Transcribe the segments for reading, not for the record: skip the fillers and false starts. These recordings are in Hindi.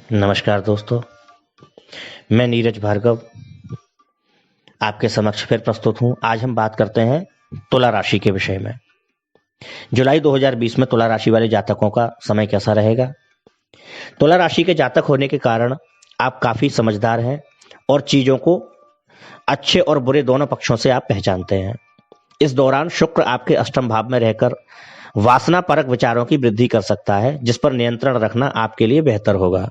नमस्कार दोस्तों, मैं नीरज भार्गव आपके समक्ष फिर प्रस्तुत हूँ। आज हम बात करते हैं तुला राशि के विषय में। जुलाई 2020 में तुला राशि वाले जातकों का समय कैसा रहेगा। तुला राशि के जातक होने के कारण आप काफ़ी समझदार हैं और चीज़ों को अच्छे और बुरे दोनों पक्षों से आप पहचानते हैं। इस दौरान शुक्र आपके अष्टम भाव में रहकर वासना परक विचारों की वृद्धि कर सकता है, जिस पर नियंत्रण रखना आपके लिए बेहतर होगा,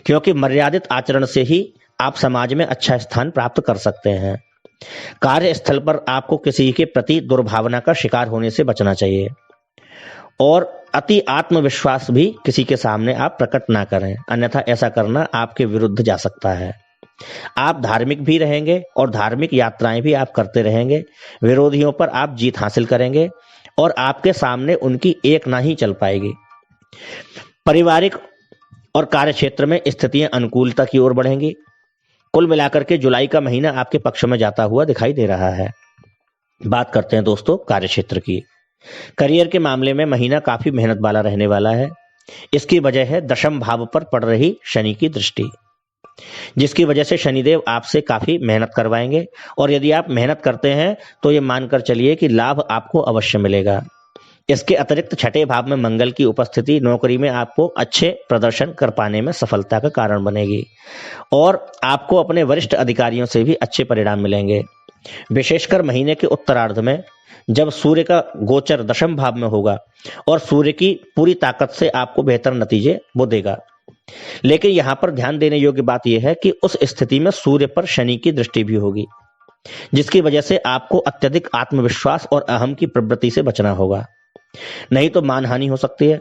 क्योंकि मर्यादित आचरण से ही आप समाज में अच्छा स्थान प्राप्त कर सकते हैं। कार्यस्थल पर आपको किसी के प्रति दुर्भावना का शिकार होने से बचना चाहिए और अति आत्मविश्वास भी किसी के सामने आप प्रकट ना करें, अन्यथा ऐसा करना आपके विरुद्ध जा सकता है। आप धार्मिक भी रहेंगे और धार्मिक यात्राएं भी आप करते रहेंगे। विरोधियों पर आप जीत हासिल करेंगे और आपके सामने उनकी एक ना ही चल पाएगी। पारिवारिक और कार्य क्षेत्र में स्थितियां अनुकूलता की ओर बढ़ेंगी। कुल मिलाकर के जुलाई का महीना आपके पक्ष में जाता हुआ दिखाई दे रहा है। बात करते हैं दोस्तों कार्य क्षेत्र की। करियर के मामले में महीना काफी मेहनत वाला रहने वाला है। इसकी वजह है दशम भाव पर पड़ रही शनि की दृष्टि, जिसकी वजह से शनिदेव आपसे काफी मेहनत करवाएंगे और यदि आप मेहनत करते हैं तो ये मानकर चलिए कि लाभ आपको अवश्य मिलेगा। इसके अतिरिक्त छठे भाव में मंगल की उपस्थिति नौकरी में आपको अच्छे प्रदर्शन कर पाने में सफलता का कारण बनेगी और आपको अपने वरिष्ठ अधिकारियों से भी अच्छे परिणाम मिलेंगे। विशेषकर महीने के उत्तरार्ध में जब सूर्य का गोचर दशम भाव में होगा और सूर्य की पूरी ताकत से आपको बेहतर नतीजे वो देगा। लेकिन यहाँ पर ध्यान देने योग्य बात यह है कि उस स्थिति में सूर्य पर शनि की दृष्टि भी होगी, जिसकी वजह से आपको अत्यधिक आत्मविश्वास और अहम की प्रवृत्ति से बचना होगा, नहीं तो मानहानि हो सकती है।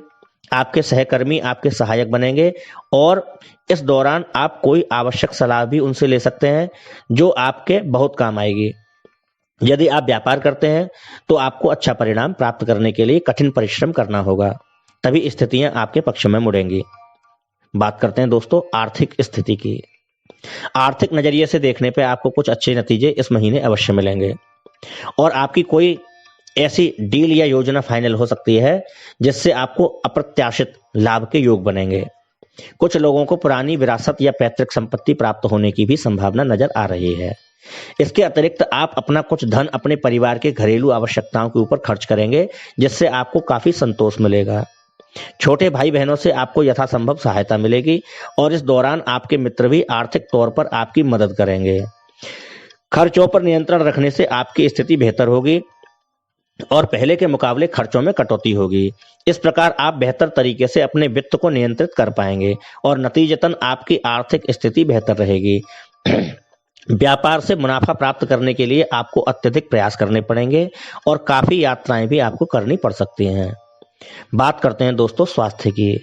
आपके सहकर्मी आपके सहायक बनेंगे और इस दौरान आप कोई आवश्यक सलाह भी उनसे ले सकते हैं जो आपके बहुत काम आएगी। यदि आप व्यापार करते हैं तो आपको अच्छा परिणाम प्राप्त करने के लिए कठिन परिश्रम करना होगा, तभी स्थितियां आपके पक्ष में मुड़ेंगी। बात करते हैं दोस्तों आर्थिक स्थिति की। आर्थिक नजरिए से देखने पे आपको कुछ अच्छे नतीजे इस महीने अवश्य मिलेंगे और आपकी कोई ऐसी डील या योजना फाइनल हो सकती है जिससे आपको अप्रत्याशित लाभ के योग बनेंगे। कुछ लोगों को पुरानी विरासत या पैतृक संपत्ति प्राप्त होने की भी संभावना नजर आ रही है। इसके अतिरिक्त आप अपना कुछ धन अपने परिवार के घरेलू आवश्यकताओं के ऊपर खर्च करेंगे, जिससे आपको काफी संतोष मिलेगा। छोटे भाई बहनों से आपको यथासंभव सहायता मिलेगी और इस दौरान आपके मित्र भी आर्थिक तौर पर आपकी मदद करेंगे। खर्चों पर नियंत्रण रखने से आपकी स्थिति बेहतर होगी और पहले के मुकाबले खर्चों में कटौती होगी। इस प्रकार आप बेहतर तरीके से अपने वित्त को नियंत्रित कर पाएंगे और नतीजतन आपकी आर्थिक स्थिति बेहतर रहेगी। व्यापार से मुनाफा प्राप्त करने के लिए आपको अत्यधिक प्रयास करने पड़ेंगे और काफी यात्राएं भी आपको करनी पड़ सकती हैं। बात करते हैं दोस्तों स्वास्थ्य की।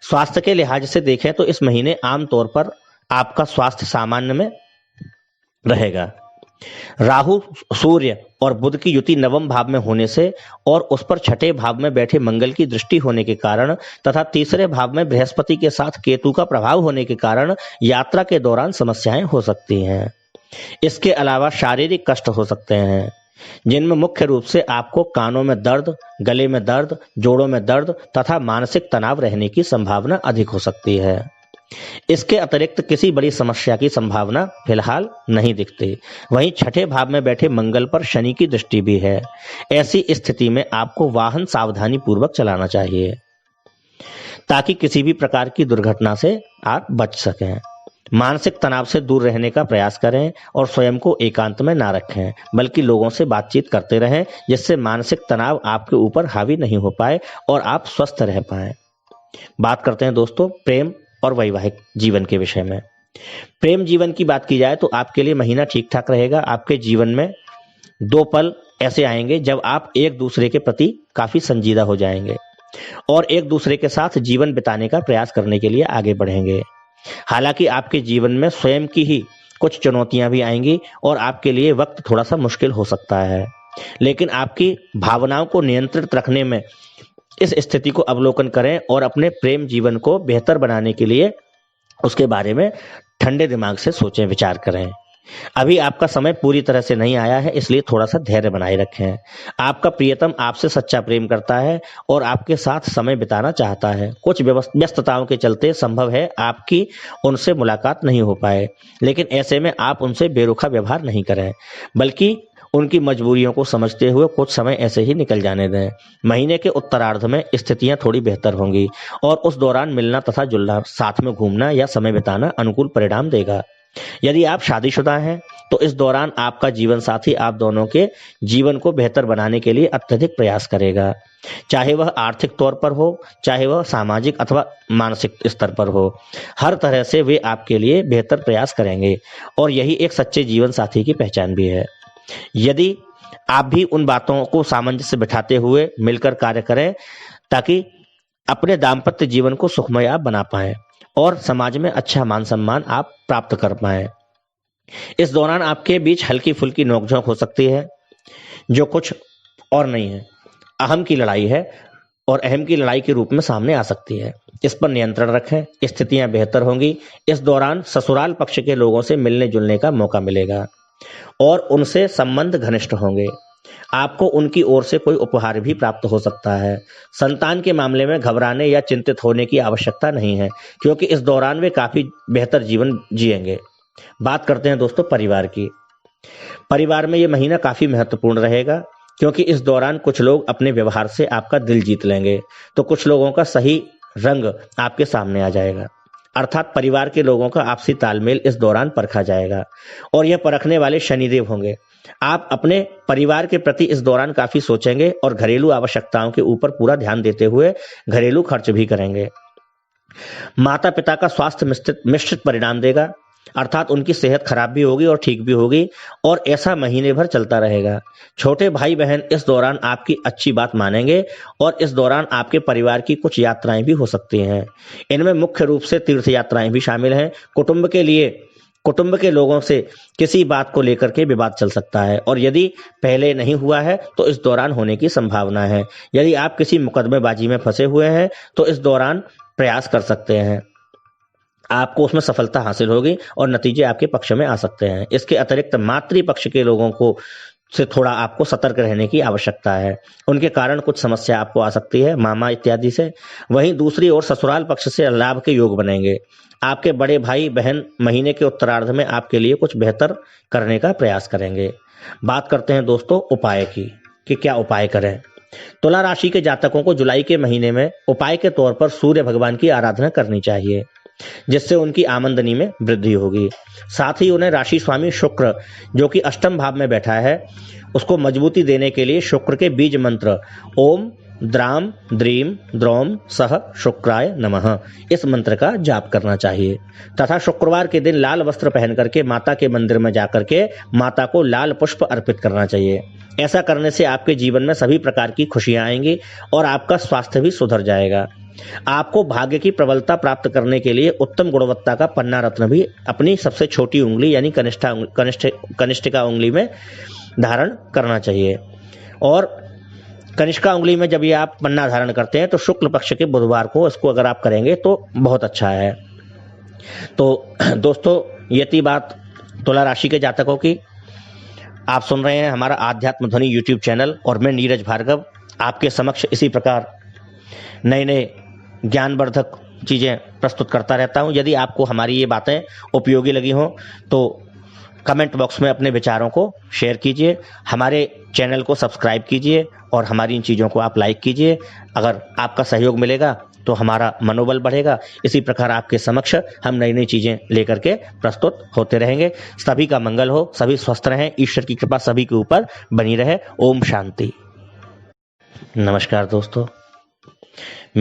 स्वास्थ्य के लिहाज से देखें तो इस महीने आमतौर पर आपका स्वास्थ्य सामान्य में रहेगा। राहु सूर्य और बुध की युति नवम भाव में होने से और उस पर छठे भाव में बैठे मंगल की दृष्टि होने के कारण तथा तीसरे भाव में बृहस्पति के साथ केतु का प्रभाव होने के कारण यात्रा के दौरान समस्याएं हो सकती हैं। इसके अलावा शारीरिक कष्ट हो सकते हैं, जिनमें मुख्य रूप से आपको कानों में दर्द, गले में दर्द, जोड़ों में दर्द तथा मानसिक तनाव रहने की संभावना अधिक हो सकती है। इसके अतिरिक्त किसी बड़ी समस्या की संभावना फिलहाल नहीं दिखती। वहीं छठे भाव में बैठे मंगल पर शनि की दृष्टि भी है। ऐसी स्थिति में आपको वाहन सावधानी पूर्वक चलाना चाहिए ताकि किसी भी प्रकार की दुर्घटना से आप बच सकें। मानसिक तनाव से दूर रहने का प्रयास करें और स्वयं को एकांत में ना रखें, बल्कि लोगों से बातचीत करते रहें, जिससे मानसिक तनाव आपके ऊपर हावी नहीं हो पाए और आप स्वस्थ रह पाएं। बात करते हैं दोस्तों प्रेम और वैवाहिक जीवन के विषय में। प्रेम जीवन की बात की जाए तो आपके लिए महीना ठीक ठाक रहेगा। आपके जीवन में दो पल ऐसे आएंगे जब आप एक दूसरे के प्रति काफी संजीदा हो जाएंगे और एक दूसरे के साथ जीवन बिताने का प्रयास करने के लिए आगे बढ़ेंगे। हालांकि आपके जीवन में स्वयं की ही कुछ चुनौतियां भी आएंगी और आपके लिए वक्त थोड़ा सा मुश्किल हो सकता है, लेकिन आपकी भावनाओं को नियंत्रित रखने में इस स्थिति को अवलोकन करें और अपने प्रेम जीवन को बेहतर बनाने के लिए उसके बारे में ठंडे दिमाग से सोचें, विचार करें। अभी आपका समय पूरी तरह से नहीं आया है, इसलिए थोड़ा सा धैर्य बनाए रखें। आपका प्रियतम आपसे सच्चा प्रेम करता है और आपके साथ समय बिताना चाहता है। कुछ व्यस्तताओं के चलते संभव है आपकी उनसे मुलाकात नहीं हो पाए, लेकिन ऐसे में आप उनसे बेरुखा व्यवहार नहीं करें, बल्कि उनकी मजबूरियों को समझते हुए कुछ समय ऐसे ही निकल जाने दें। महीने के उत्तरार्ध में स्थितियां थोड़ी बेहतर होंगी और उस दौरान मिलना तथा जुलना, साथ में घूमना या समय बिताना अनुकूल परिणाम देगा। यदि आप शादीशुदा हैं तो इस दौरान आपका जीवन साथी आप दोनों के जीवन को बेहतर बनाने के लिए अत्यधिक प्रयास करेगा, चाहे वह आर्थिक तौर पर हो, चाहे वह सामाजिक अथवा मानसिक स्तर पर हो। हर तरह से वे आपके लिए बेहतर प्रयास करेंगे और यही एक सच्चे जीवन साथी की पहचान भी है। यदि आप भी उन बातों को सामंजस्य बिठाते हुए मिलकर कार्य करें ताकि अपने दाम्पत्य जीवन को सुखमय आप बना पाएं और समाज में अच्छा मान सम्मान आप प्राप्त कर पाएं। इस दौरान आपके बीच हल्की फुल्की नोकझोंक हो सकती है, जो कुछ और नहीं है, अहम की लड़ाई है और अहम की लड़ाई के रूप में सामने आ सकती है। इस पर नियंत्रण रखें, स्थितियां बेहतर होंगी। इस दौरान ससुराल पक्ष के लोगों से मिलने जुलने का मौका मिलेगा और उनसे संबंध घनिष्ठ होंगे। आपको उनकी ओर से कोई उपहार भी प्राप्त हो सकता है। संतान के मामले में घबराने या चिंतित होने की आवश्यकता नहीं है, क्योंकि इस दौरान वे काफी बेहतर जीवन जिएंगे। बात करते हैं दोस्तों परिवार की। परिवार में ये महीना काफी महत्वपूर्ण रहेगा, क्योंकि इस दौरान कुछ लोग अपने व्यवहार से आपका दिल जीत लेंगे, तो कुछ लोगों का सही रंग आपके सामने आ जाएगा। अर्थात परिवार के लोगों का आपसी तालमेल इस दौरान परखा जाएगा और यह परखने वाले शनिदेव होंगे। आप अपने परिवार के प्रति इस दौरान काफी सोचेंगे और घरेलू आवश्यकताओं के ऊपर पूरा ध्यान देते हुए घरेलू खर्च भी करेंगे। माता पिता का स्वास्थ्य मिश्रित परिणाम देगा, अर्थात उनकी सेहत खराब भी होगी और ठीक भी होगी, और ऐसा महीने भर चलता रहेगा। छोटे भाई बहन इस दौरान आपकी अच्छी बात मानेंगे और इस दौरान आपके परिवार की कुछ यात्राएं भी हो सकती हैं। इनमें मुख्य रूप से तीर्थ यात्राएं भी शामिल हैं। कुटुंब के लोगों से किसी बात को लेकर के विवाद चल सकता है और यदि पहले नहीं हुआ है तो इस दौरान होने की संभावना है। यदि आप किसी मुकदमेबाजी में फंसे हुए हैं तो इस दौरान प्रयास कर सकते हैं, आपको उसमें सफलता हासिल होगी और नतीजे आपके पक्ष में आ सकते हैं। इसके अतिरिक्त मातृपक्ष के लोगों को से थोड़ा आपको सतर्क रहने की आवश्यकता है, उनके कारण कुछ समस्या आपको आ सकती है, मामा इत्यादि से। वहीं दूसरी ओर ससुराल पक्ष से लाभ के योग बनेंगे। आपके बड़े भाई बहन महीने के उत्तरार्ध में आपके लिए कुछ बेहतर करने का प्रयास करेंगे। बात करते हैं दोस्तों उपाय की कि क्या उपाय करें। तुला राशि के जातकों को जुलाई के महीने में उपाय के तौर पर सूर्य भगवान की आराधना करनी चाहिए, जिससे उनकी आमदनी में वृद्धि होगी। साथ ही उन्हें राशि स्वामी शुक्र, जो कि अष्टम भाव में बैठा है, उसको मजबूती देने के लिए शुक्र के बीज मंत्र ओम द्राम द्रीम द्रोम सह शुक्राय नमः, इस मंत्र का जाप करना चाहिए तथा शुक्रवार के दिन लाल वस्त्र पहन करके माता के मंदिर में जाकर के माता को लाल पुष्प अर्पित करना चाहिए। ऐसा करने से आपके जीवन में सभी प्रकार की खुशियां आएंगी और आपका स्वास्थ्य भी सुधर जाएगा। आपको भाग्य की प्रबलता प्राप्त करने के लिए उत्तम गुणवत्ता का पन्ना रत्न भी अपनी सबसे छोटी उंगली यानी कनिष्ठिका उंगली में धारण करना चाहिए। और कनिष्का उंगली में जब ये आप पन्ना धारण करते हैं तो शुक्ल पक्ष के बुधवार को इसको अगर आप करेंगे तो बहुत अच्छा है। तो दोस्तों ये थी बात तुला राशि के जातकों की। आप सुन रहे हैं हमारा आध्यात्म ध्वनि यूट्यूब चैनल और मैं नीरज भार्गव आपके समक्ष इसी प्रकार नए नए ज्ञानवर्धक चीज़ें प्रस्तुत करता रहता हूं। यदि आपको हमारी ये बातें उपयोगी लगी हों तो कमेंट बॉक्स में अपने विचारों को शेयर कीजिए, हमारे चैनल को सब्सक्राइब कीजिए और हमारी इन चीज़ों को आप लाइक कीजिए। अगर आपका सहयोग मिलेगा तो हमारा मनोबल बढ़ेगा। इसी प्रकार आपके समक्ष हम नई नई चीज़ें लेकर के प्रस्तुत होते रहेंगे। सभी का मंगल हो, सभी स्वस्थ रहें, ईश्वर की कृपा सभी के ऊपर बनी रहे। ओम शांति। नमस्कार दोस्तों।